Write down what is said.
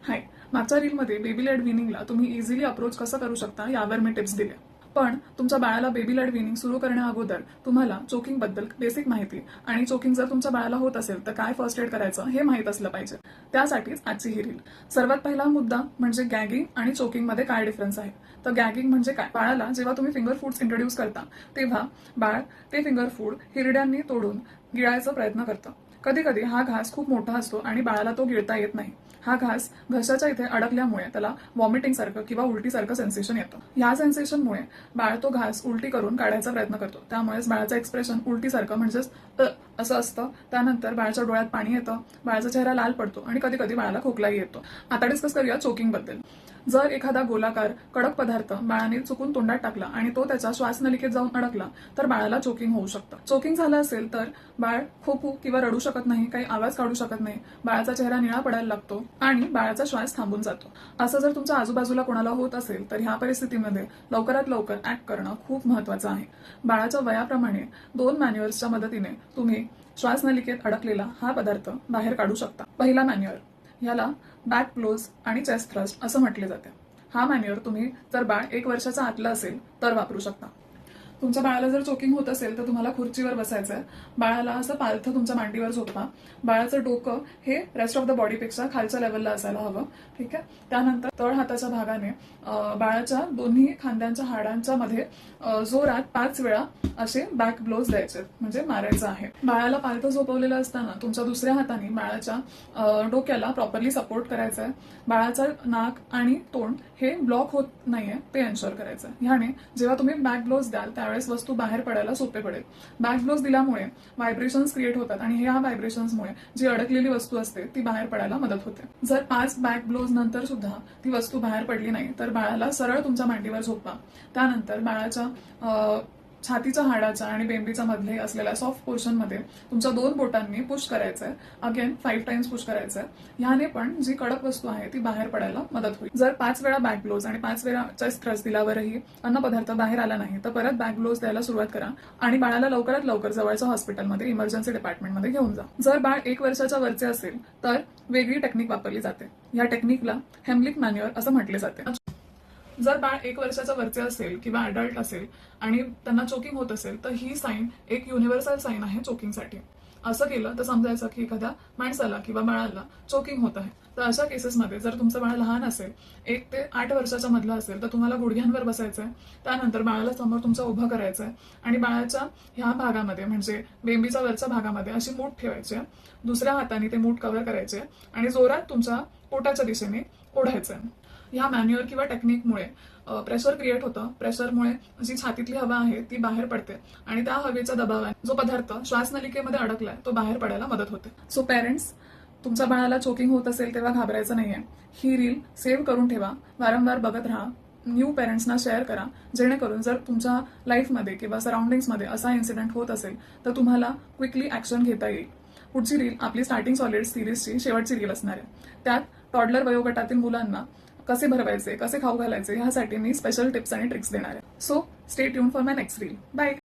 हाय, मागच्या रीलमध्ये baby led विनिंगला तुम्ही easily approach कसं करू शकता यावर मी टिप्स दिल्या. पण तुमच्या बाळाला बेबी लेड विनिंग सुरू करण्या अगोदर तुम्हाला चोकिंग बद्दल बेसिक माहिती आणि चोकिंग जर तुमच्या बाळाला होत असेल तर काय फर्स्ट एड करायचं हे माहीत असलं पाहिजे. त्यासाठीच आजची ही रील. सर्वात पहिला मुद्दा म्हणजे गॅगिंग आणि चोकिंग मध्ये काय डिफरन्स आहे. तर गॅगिंग म्हणजे काय? बाळाला जेव्हा तुम्ही फिंगर फूड्स इंट्रोड्यूस करता तेव्हा बाळ ते फिंगर फूड हिरड्यांनी तोडून गिळायचा प्रयत्न करतं. कधी कधी हा घास खूप मोठा असतो आणि बाळाला तो गिळता येत नाही. हा घास घशाच्या इथे अडकल्यामुळे त्याला व्हॉमिटिंग सारखं किंवा उलटीसारखं सेन्सेशन येतं. या सेन्सेशनमुळे बाळ तो घास उलटी करून काढायचा प्रयत्न करतो. त्यामुळेच बाळाचं एक्सप्रेशन उलटीसारखं म्हणजेच असं असतं. त्यानंतर बाळाच्या डोळ्यात पाणी येतं, बाळाचा चेहरा लाल पडतो आणि कधी कधी बाळाला खोकलाही येतो. आता डिस्कस करूया चोकिंग बद्दल. जर एखादा गोलाकार कडक पदार्थ बाळाने चुकून तोंडात टाकला आणि तो त्याच्या श्वासनलिकेत जाऊन अडकला तर बाळाला चोकिंग होऊ शकतं. चोकिंग झालं असेल तर बाळ खोकू किंवा रडू शकत नाही, काही आवाज काढू शकत नाही, बाळाचा चेहरा निळा पडायला लागतो आणि बाळाचा श्वास थांबून जातो. असं जर तुमच्या आजूबाजूला कोणाला होत असेल तर ह्या परिस्थितीमध्ये लवकरात लवकर ऍक्ट करणं खूप महत्वाचं आहे. बाळाच्या वयाप्रमाणे 2 मॅन्युअर्सच्या मदतीने तुम्ही श्वासनलिकेत अडकलेला हा पदार्थ बाहेर काढू शकता. पहिला मॅन्युअर, याला बॅक ब्लोज आणि चेस्ट थ्रस्ट असं म्हटले जाते. हा मॅन्युअर तुम्ही जर बाळ 1 वर्षाचा आतलं असेल तर वापरू शकता. तुमच्या बाळाला जर चोकिंग होत असेल तर तुम्हाला खुर्चीवर बसायचं आहे. बाळाला असं पालथं तुमच्या मांडीवर झोपवा. बाळाचं डोकं हे रेस्ट ऑफ द बॉडीपेक्षा खालच्या लेवलला असायला हवं. ठीक आहे. त्यानंतर तळ हाताच्या भागाने बाळाच्या दोन्ही खांद्यांच्या हाडांच्या मध्ये जोरात 5 वेळा असे बॅक ब्लोज द्यायचे, म्हणजे मारायचं आहे. बाळाला पालथं झोपवलेलं असताना तुमच्या दुसऱ्या हाताने बाळाच्या डोक्याला प्रॉपरली सपोर्ट करायचा आहे. बाळाचं नाक आणि तोंड हे ब्लॉक होत नाहीये ते एन्शुअर करायचं. ह्याने जेव्हा तुम्ही बॅक ब्लोज द्याल त्यावेळेस वस्तू बाहेर पडायला सोपे पडेल. बॅक ब्लोज दिल्यामुळे व्हायब्रेशन्स क्रिएट होतात आणि ह्या व्हायब्रेशन्समुळे जी अडकलेली वस्तू असते ती बाहेर पडायला मदत होते. जर 5 बॅक ब्लोज नंतर सुद्धा ती वस्तू बाहेर पडली नाही तर बाळाला सरळ तुमच्या मांडीवर झोपवा. त्यानंतर बाळाच्या छातीच्या हाडाच्या आणि बेंबीच्या मधले असलेल्या सॉफ्ट पोर्शन मध्ये तुमच्या 2 बोटांनी पुश करायचंय. अगेन 5 टाइम्स पुश करायचंय. ह्याने पण जी कडक वस्तू आहे ती बाहेर पडायला मदत होईल. जर 5 वेळा बॅक ब्लोज आणि 5 वेळा चेस्ट थ्रस्ट दिल्यावरही अन्न पदार्थ बाहेर आला नाही तर परत बॅक ब्लोज द्यायला सुरुवात करा आणि बाळाला लवकरात लवकर जवळच्या हॉस्पिटलमध्ये इमर्जन्सी डिपार्टमेंटमध्ये घेऊन जा. जर बाळ 1 वर्षाच्या वरचे असेल तर वेगळी टेक्निक वापरली जाते. या टेक्निकला हेमलिक मॅन्युअर असं म्हटले जाते. जर बाळ 1 वर्षाच्या वरचे असेल किंवा अडल्ट असेल आणि त्यांना चोकिंग होत असेल तर ही साईन एक युनिव्हर्सल साईन आहे चोकिंगसाठी. असं केलं तर समजायचं की एखाद्या माणसाला किंवा बाळाला चोकिंग होत आहे. तर अशा केसेसमध्ये जर तुमचं बाळ लहान असेल, 1 ते 8 वर्षाच्या मधलं असेल तर तुम्हाला गुडघ्यांवर बसायचंय. त्यानंतर बाळाला समोर तुमचं उभं करायचंय आणि बाळाच्या ह्या भागामध्ये म्हणजे बेंबीच्या वरच्या भागामध्ये अशी मूठ ठेवायची. दुसऱ्या हाताने ते मूठ कव्हर करायचे आणि जोरात तुमच्या पोटाच्या दिशेने ओढायचंय. ह्या मॅन्युअर किंवा टेक्निकमुळे प्रेशर क्रिएट होतं. प्रेशरमुळे जी छातीतली हवा आहे ती बाहेर पडते आणि त्या हवेच्या दबावाने जो पदार्थ श्वासनलिकेमध्ये अडकलाय तो बाहेर पडायला मदत होते. सो पेरेंट्स, तुमच्या बाळाला चोकिंग होत असेल तेव्हा घाबरायचं नाहीये. ही रील सेव्ह करून ठेवा, वारंवार बघत राहा, न्यू पेरेंट्सना शेअर करा, जेणेकरून जर तुमच्या लाईफमध्ये किंवा सराउंडिंग्समध्ये असा इन्सिडेंट होत असेल तर तुम्हाला क्विकली ऍक्शन घेता येईल. पुढची रील आपली स्टार्टिंग सॉलिड सिरीजची शेवटची रील असणार आहे. त्यात टॉडलर वयोगटातील मुलांना कसे भरवायचे, कसे खाऊ घालायचे ह्यासाठी मी स्पेशल टिप्स आणि ट्रिक्स देणार आहे. So stay tuned for my next reel. Bye.